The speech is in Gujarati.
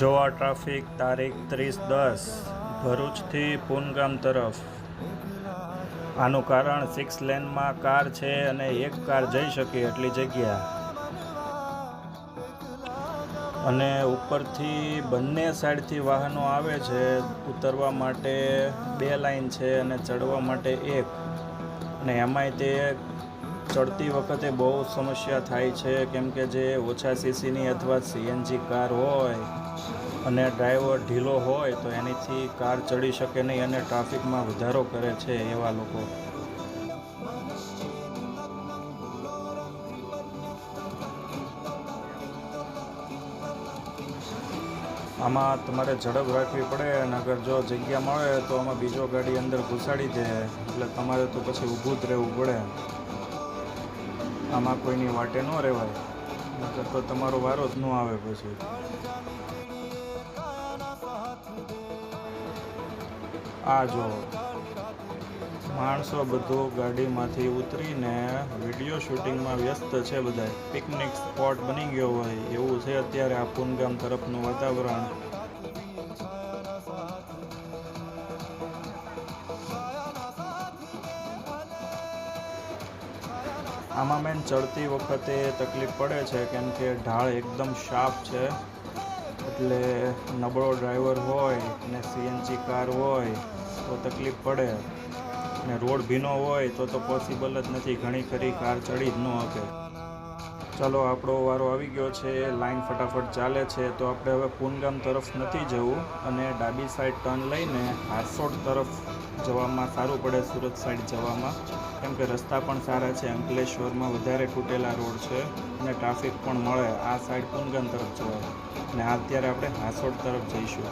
જોવા ટ્રાફિક તારીખ 30/10 ભરૂચથી પૂનગામ તરફ. આનું કારણ 6 લેનમાં કાર છે અને એક કાર જઈ શકે એટલી જગ્યા, અને ઉપરથી બંને સાઈડથી વાહનો આવે છે. ઉતરવા માટે 2 લાઈન છે અને ચડવા માટે 1, અને એમાંય તે ચડતી વખતે બહુ સમસ્યા થાય છે, કેમ કે જે ઓછા સીસીની અથવા સીએનજી કાર હોય અને ડ્રાઈવર ઢીલો હોય તો એનીથી કાર ચડી શકે નહીં અને ટ્રાફિકમાં વધારો કરે છે એવા લોકો. આમાં તમારે ઝડપ રાખવી પડે, અને અગર જો જગ્યા મળે તો આમાં બીજો ગાડી અંદર ઘુસાડી દે, એટલે તમારે તો પછી ઊભું જ રહેવું પડે. આમાં કોઈની વાટે ન રહેવાય, નકર તો તમારો વારો જ ન આવે પછી. આ જો માણસો બધું ગાડીમાંથી ઉતરીને વિડીયો શૂટિંગમાં વ્યસ્ત છે. બધા પિકનિક સ્પોટ બની ગયો હોય એવું છે અત્યારે આ પૂનગામ તરફનું વાતાવરણ. આમાં મેન ચડતી વખતે તકલીફ પડે છે, કેમ કે ઢાળ એકદમ શાર્પ છે, એટલે નબળો ડ્રાઈવર હોય અને સીએનજી કાર હોય તો તકલીફ પડે, અને રોડ ભીનો હોય તો પોસિબલ જ નથી, ઘણી ખરી કાર ચડી જ ન શકે. ચાલો, આપણો વારો આવી ગયો છે. લાઈન ફટાફટ ચાલે છે, તો આપણે હવે પૂનગામ તરફ નથી જવું અને ડાબી સાઈડ ટર્ન લઈને હાંસોડ તરફ જવામાં સારું પડે, સુરત સાઈડ જવામાં, કેમ કે રસ્તા પણ સારા છે. અંકલેશ્વરમાં વધારે તૂટેલા રોડ છે અને ટ્રાફિક પણ મળે. આ સાઈડ પૂનગામ તરફ જવાય, અને અત્યારે આપણે હાંસોડ તરફ જઈશું.